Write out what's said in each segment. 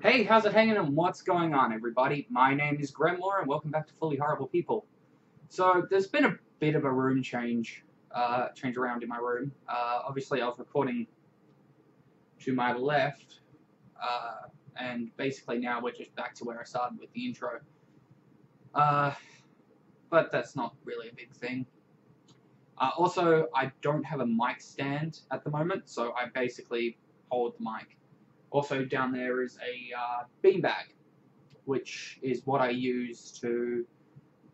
Hey, how's it hanging and what's going on, everybody? My name is Grenmore and welcome back to Fully Horrible People. So, there's been a bit of a room change around in my room. Obviously, I was recording to my left, and basically now we're just back to where I started with the intro. But that's not really a big thing. Also, I don't have a mic stand at the moment, so I basically hold the mic. Also, down there is a beanbag, which is what I use to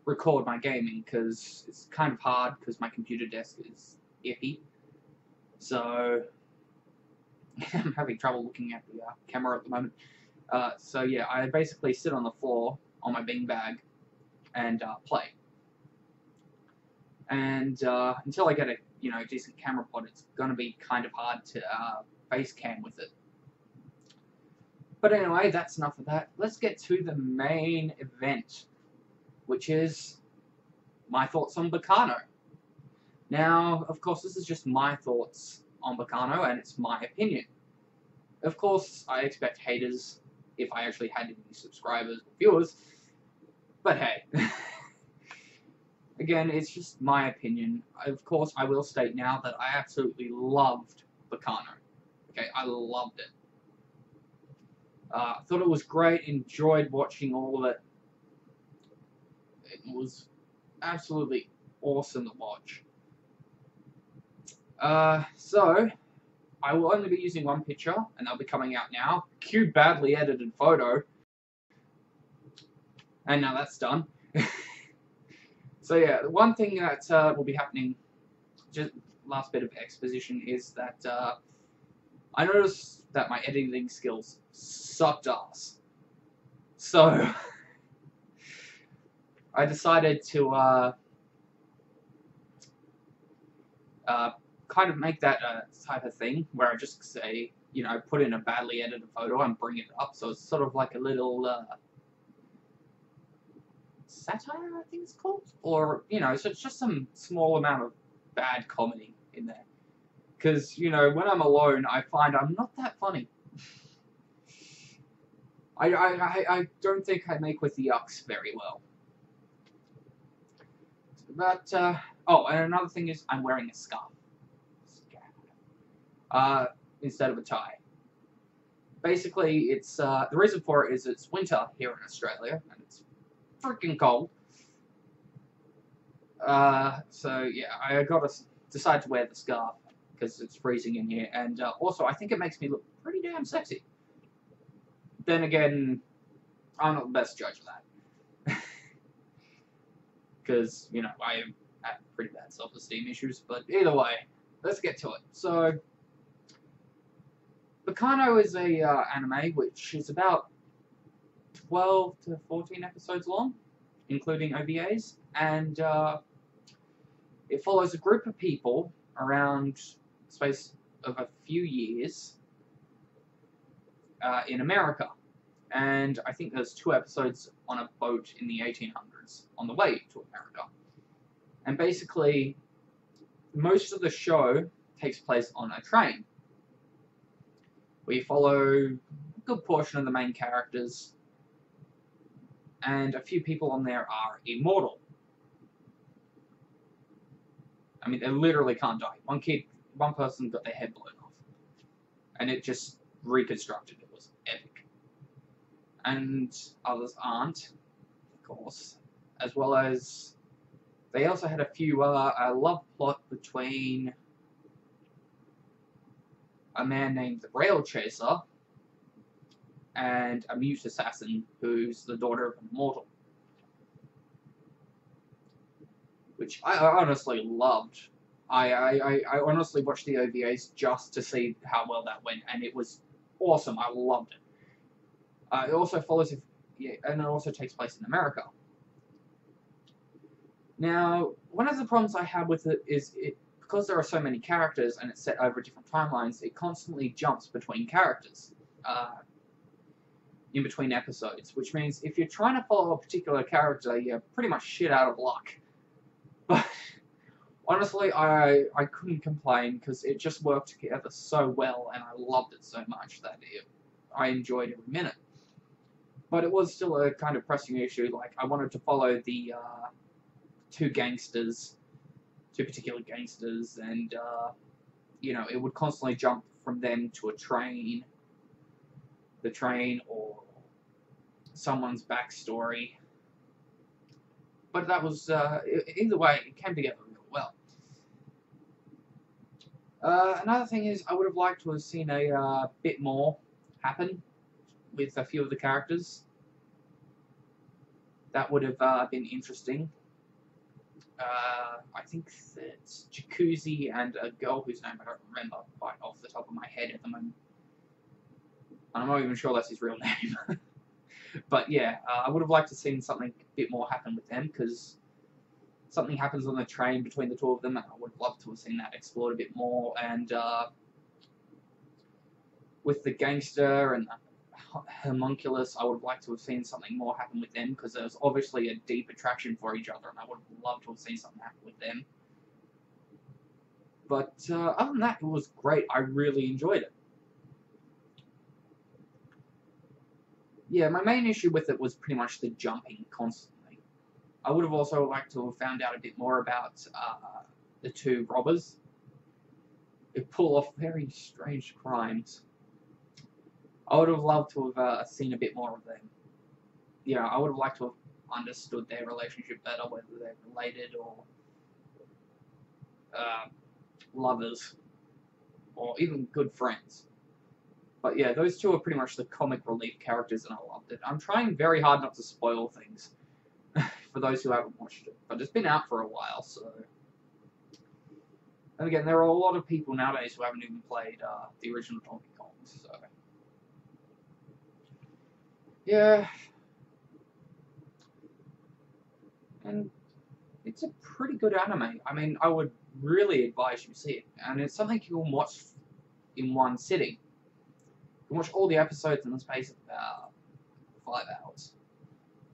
record my gaming, because it's kind of hard because my computer desk is iffy. So, I'm having trouble looking at the camera at the moment. So yeah, I basically sit on the floor on my beanbag and play. And until I get a decent camera pod, it's going to be kind of hard to face cam with it. But anyway, that's enough of that. Let's get to the main event, which is my thoughts on Bacanno. Now, of course, this is just my thoughts on Bacanno, and it's my opinion. Of course, I expect haters if I actually had any subscribers or viewers, but hey. Again, it's just my opinion. Of course, I will state now that I absolutely loved Bacanno. Okay, I loved it. Thought it was great, enjoyed watching all of it. It was absolutely awesome to watch. So, I will only be using one picture, and they'll be coming out now. Cue badly edited photo. And now that's done. So yeah, the one thing that will be happening, just last bit of exposition, is that I noticed that my editing skills sucked ass. So I decided to kind of make that type of thing where I just say, put in a badly edited photo and bring it up. So it's sort of like a little satire, I think it's called, or so it's just some small amount of bad comedy in there. Because when I'm alone, I find I'm not that funny. I don't think I make with the yucks very well. But oh, and another thing is I'm wearing a scarf. Instead of a tie. Basically, it's the reason for it is it's winter here in Australia, and it's freaking cold. So yeah, I gotta decide to wear the scarf because it's freezing in here, and also I think it makes me look pretty damn sexy. Then again, I'm not the best judge of that. Because, I have pretty bad self-esteem issues, but either way, let's get to it. So, Bacanno is a anime which is about 12 to 14 episodes long, including OVAs, and it follows a group of people around the space of a few years in America. And I think there's 2 episodes on a boat in the 1800s on the way to America. And basically, most of the show takes place on a train. We follow a good portion of the main characters, and a few people on there are immortal. I mean, they literally can't die. One person got their head blown off, and it just reconstructed. It was epic. And others aren't, of course, as well as they also had a few a love plot between a man named the Rail Chaser and a mute assassin who's the daughter of an immortal, which I honestly loved. I honestly watched the OVAs just to see how well that went, and it was awesome. I loved it. It also follows, and it also takes place in America. Now, one of the problems I have with it is because there are so many characters and it's set over different timelines, it constantly jumps between characters in between episodes, which means if you're trying to follow a particular character, you're pretty much shit out of luck. But honestly, I couldn't complain because it just worked together so well, and I loved it so much that I enjoyed every minute. But it was still a kind of pressing issue. Like, I wanted to follow the two particular gangsters, and you know, it would constantly jump from them to the train, or someone's backstory. But that was either way, it came together real well. Another thing is, I would have liked to have seen a bit more happen with a few of the characters. That would have been interesting. I think it's Jacuzzi and a girl whose name I don't remember quite off the top of my head at the moment. I'm not even sure that's his real name. But yeah, I would have liked to have seen something a bit more happen with them, because something happens on the train between the two of them, and I would love to have seen that explored a bit more. And with the gangster and the homunculus, I would have liked to have seen something more happen with them, because there was obviously a deep attraction for each other, and I would have loved to have seen something happen with them. But other than that, it was great. I really enjoyed it. Yeah, my main issue with it was pretty much the jumping constantly. I would have also liked to have found out a bit more about the two robbers who pull off very strange crimes. I would have loved to have seen a bit more of them. Yeah, I would have liked to have understood their relationship better, whether they're related or lovers, or even good friends. But yeah, those two are pretty much the comic relief characters, and I loved it. I'm trying very hard not to spoil things for those who haven't watched it, but it's been out for a while, so... And again, there are a lot of people nowadays who haven't even played the original Donkey Kong, so... Yeah... And it's a pretty good anime. I mean, I would really advise you see it, and it's something you can watch in one sitting. You can watch all the episodes in the space of about 5 hours.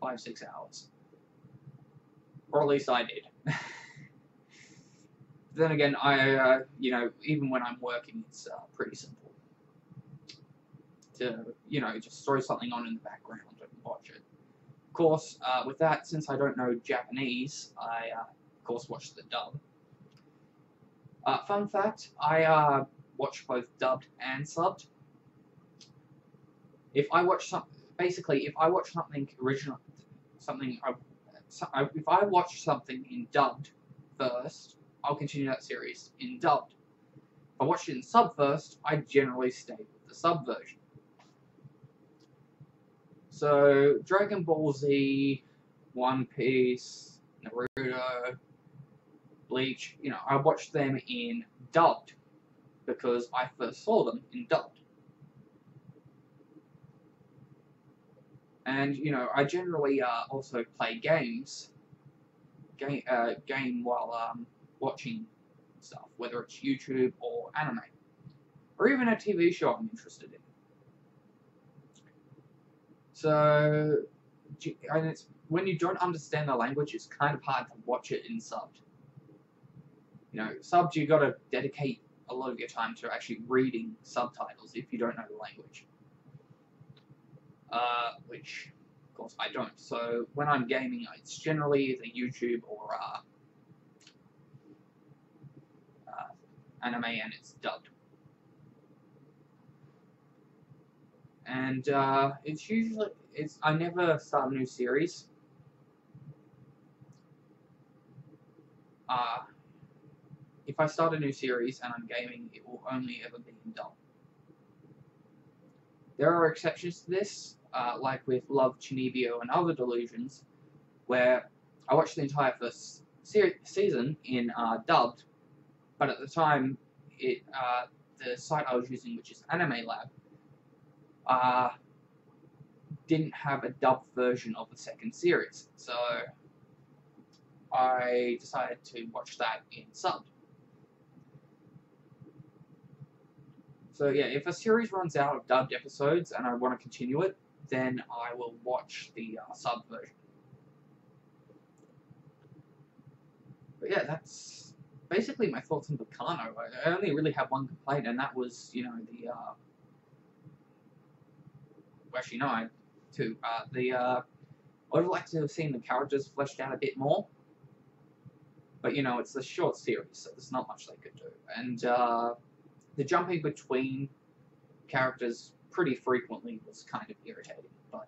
5-6 hours. Or at least I did. Then again, I, you know, even when I'm working, it's pretty simple. To, you know, just throw something on in the background and watch it. Of course, with that, since I don't know Japanese, I, of course, watch the dub. Fun fact, I watch both dubbed and subbed. If I watch if I watch something original, if I watch something in dubbed first, I'll continue that series in dubbed. If I watch it in sub first, I generally stay with the sub version. So, Dragon Ball Z, One Piece, Naruto, Bleach, you know, I watched them in dubbed because I first saw them in dubbed. And, you know, I generally also play game while watching stuff, whether it's YouTube or anime, or even a TV show I'm interested in. So, and it's when you don't understand the language, it's kind of hard to watch it in subbed. You know, subbed, you got to dedicate a lot of your time to actually reading subtitles if you don't know the language. Which, of course, I don't. So when I'm gaming, it's generally either YouTube or anime, and it's dubbed. And it's usually I never start a new series. If I start a new series and I'm gaming, it will only ever be in dub. There are exceptions to this, like with Love, Chinibio, and Other Delusions, where I watched the entire first season in dubbed, but at the time, the site I was using, which is Anime Lab, didn't have a dubbed version of the second series, so I decided to watch that in subbed. So yeah, if a series runs out of dubbed episodes and I want to continue it, then I will watch the sub version. But yeah, that's basically my thoughts on Bacanno. I only really have one complaint, and that was, you know, the... actually, no, I to. I would have liked to have seen the characters fleshed out a bit more. But, you know, it's a short series, so there's not much they could do. And the jumping between characters pretty frequently was kind of irritating. But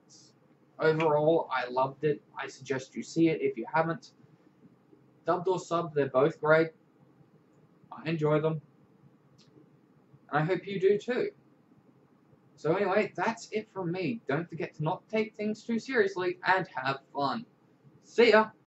overall, I loved it. I suggest you see it if you haven't. Dubbed or subbed, they're both great. I enjoy them. And I hope you do too. So anyway, that's it from me. Don't forget to not take things too seriously and have fun. See ya!